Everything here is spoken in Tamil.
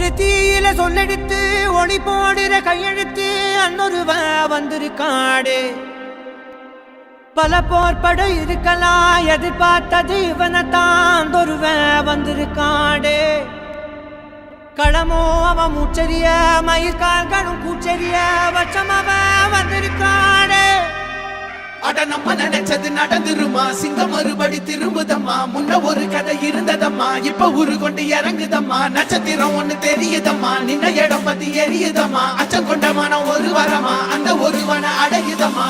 ஒரு தீயில சொல்லெடுத்து ஒளி போடுற கையெழுத்து அன்னொருவ வந்திருக்காடு. பல போர்பட இருக்கலாம் எதிர்பார்த்தது இவனைத்தான் ஒருவ வந்திருக்காடு. களமோ அவன் மூச்சரிய மயிர்கால்களும் கூச்சரிய வச்சம் அவன் வந்திருக்காடு. அட நம்ம நினைச்சது நடந்துருமா, சிங்கம் மறுபடி திரும்புதம்மா. முன்ன ஒரு கதை இருந்ததம்மா, இப்ப ஊரு கொண்டு இறங்குதம்மா. நட்சத்திரம் ஒண்ணு தெரியுதம்மா, நின்ன இடம் பத்தி எரியுதம்மா. அச்சம் கொண்ட மனம் ஒரு வரமா, அந்த ஒருவனை அடையுதம்மா.